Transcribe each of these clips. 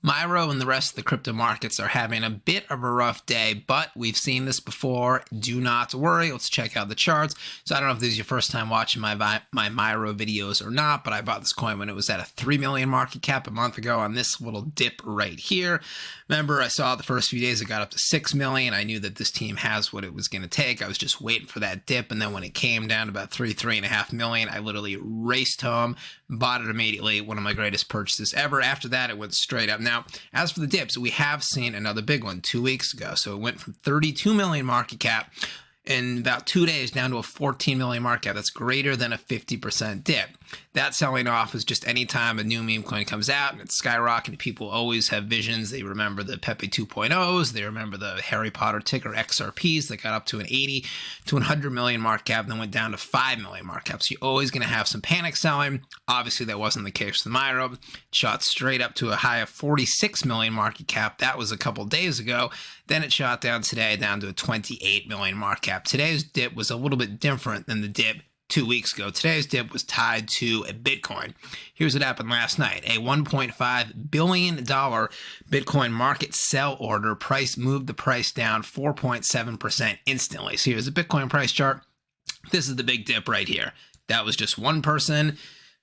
MYRO and the rest of the crypto markets are having a bit of a rough day, but we've seen this before. Do not worry. Let's check out the charts. So I don't know if this is your first time watching my MYRO videos or not, but I bought this coin when it was at a 3 million market cap a month ago on this little dip right here. Remember, I saw the first few days it got up to 6 million. I knew that this team has what it was going to take. I was just waiting for that dip, and then when it came down to about 3.5 million, I literally raced home, bought it immediately. One of my greatest purchases ever. After that, it went straight up. Now, as for the dips, we have seen another big one 2 weeks ago. So it went from 32 million market cap in about 2 days down to a 14 million market cap. That's greater than a 50% dip. That selling off is just any time a new meme coin comes out and it's skyrocketing. People always have visions. They remember the Pepe 2.0s. They remember the Harry Potter ticker XRPs that got up to an 80 to 100 million market cap and then went down to 5 million market cap. So you're always going to have some panic selling. Obviously, that wasn't the case with the MYRO. It shot straight up to a high of 46 million market cap. That was a couple days ago. Then it shot down today down to a 28 million market cap. Today's dip was a little bit different than the dip 2 weeks ago. Today's dip was tied to a Bitcoin. Here's what happened last night. A $1.5 billion Bitcoin market sell order price moved the price down 4.7% instantly. So here's the Bitcoin price chart. This is the big dip right here. That was just one person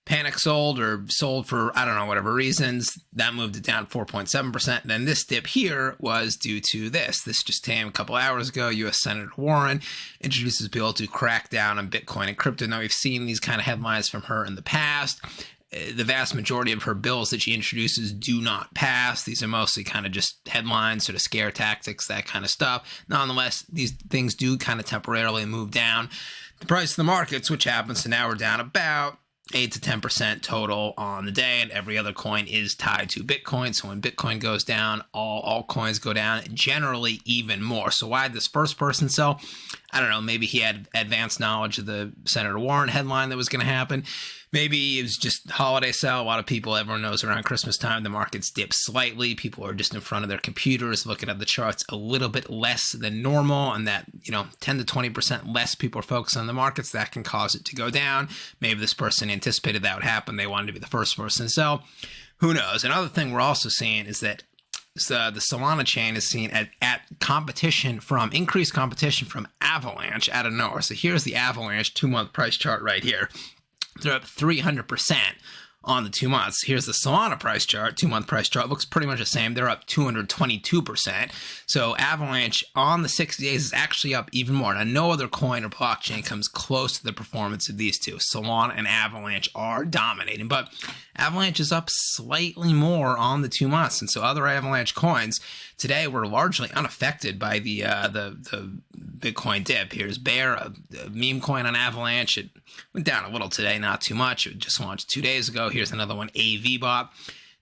panic sold or sold for, I don't know, whatever reasons. That moved it down 4.7%. Then this dip here was due to this. This just came a couple hours ago. U.S. Senator Warren introduces a bill to crack down on Bitcoin and crypto. Now, we've seen these kind of headlines from her in the past. The vast majority of her bills that she introduces do not pass. These are mostly kind of just headlines, sort of scare tactics, that kind of stuff. Nonetheless, these things do kind of temporarily move down the price of the markets, which happens to now we're down about 8 to 10% total on the day, and every other coin is tied to Bitcoin. So when Bitcoin goes down, all coins go down, generally even more. So why this first person sell? I don't know. Maybe he had advanced knowledge of the Senator Warren headline that was going to happen. Maybe it was just holiday sell. A lot of people, everyone knows around Christmas time, the markets dip slightly. People are just in front of their computers looking at the charts a little bit less than normal, and that, 10 to 20% less people are focused on the markets. That can cause it to go down. Maybe this person anticipated that would happen. They wanted to be the first person to sell. Who knows? Another thing we're also seeing is that the Solana chain is seen at increased competition from Avalanche out of nowhere. So here's the Avalanche 2-month price chart right here. They're up 300% on the 2 months. Here's the Solana price chart, 2-month price chart. Looks pretty much the same. They're up 222%. So Avalanche on the 60 days is actually up even more. Now, no other coin or blockchain comes close to the performance of these two. Solana and Avalanche are dominating, but Avalanche is up slightly more on the 2 months. And so other Avalanche coins today were largely unaffected by the Bitcoin dip. Here's Bear, a meme coin on Avalanche. It went down a little today, not too much. It just launched 2 days ago. Here's another one, AVBot.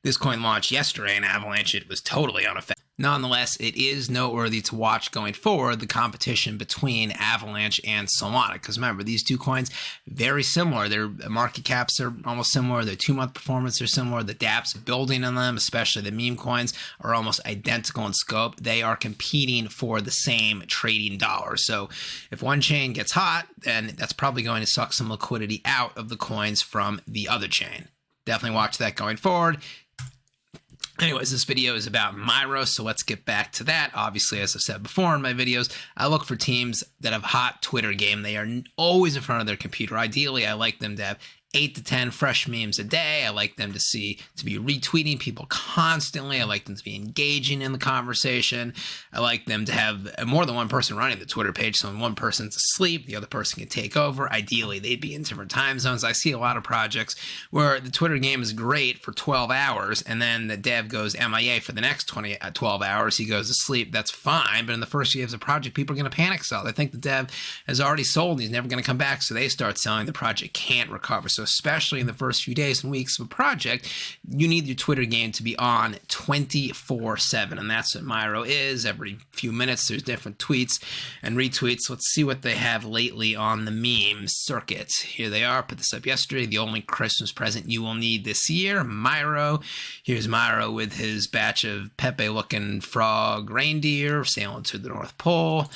This coin launched yesterday in Avalanche. It was totally unaffected. Nonetheless, it is noteworthy to watch going forward the competition between Avalanche and Solana. Because remember, these two coins, very similar. Their market caps are almost similar. Their 2-month performance are similar. The dApps building on them, especially the meme coins, are almost identical in scope. They are competing for the same trading dollar. So if one chain gets hot, then that's probably going to suck some liquidity out of the coins from the other chain. Definitely watch that going forward. Anyways, this video is about MYRO, so let's get back to that. Obviously, as I've said before in my videos, I look for teams that have hot Twitter game. They are always in front of their computer. Ideally, I like them to have 8 to 10 fresh memes a day. I like them to be retweeting people constantly. I like them to be engaging in the conversation. I like them to have more than one person running the Twitter page. So when one person's asleep, the other person can take over. Ideally, they'd be in different time zones. I see a lot of projects where the Twitter game is great for 12 hours, and then the dev goes MIA for the next 12 hours. He goes to sleep. That's fine. But in the first year of the project, people are going to panic sell. They think the dev has already sold and he's never going to come back. So they start selling. The project can't recover. So especially in the first few days and weeks of a project, you need your Twitter game to be on 24/7. And that's what MYRO is. Every few minutes, there's different tweets and retweets. Let's see what they have lately on the meme circuit. Here they are. Put this up yesterday. The only Christmas present you will need this year, MYRO. Here's MYRO with his batch of Pepe-looking frog reindeer sailing to the North Pole.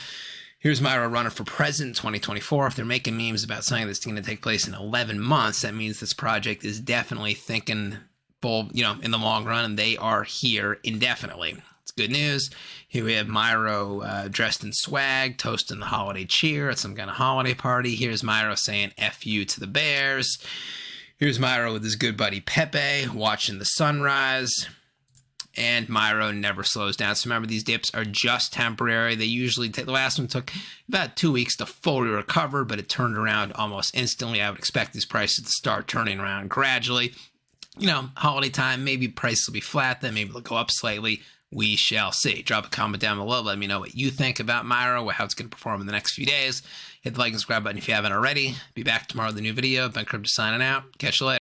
Here's MYRO running for president 2024. If they're making memes about something that's going to take place in 11 months, that means this project is definitely thinking full, in the long run, and they are here indefinitely. It's good news. Here we have MYRO dressed in swag, toasting the holiday cheer at some kind of holiday party. Here's MYRO saying F you to the Bears. Here's MYRO with his good buddy Pepe watching the sunrise. And MYRO never slows down. So remember, these dips are just temporary. They usually take, the last one took about 2 weeks to fully recover, but it turned around almost instantly. I would expect these prices to start turning around gradually. Holiday time, maybe prices will be flat, then maybe they'll go up slightly. We shall see. Drop a comment down below. Let me know what you think about MYRO, how it's going to perform in the next few days. Hit the like and subscribe button if you haven't already. Be back tomorrow with a new video. Ben Crypto signing out. Catch you later.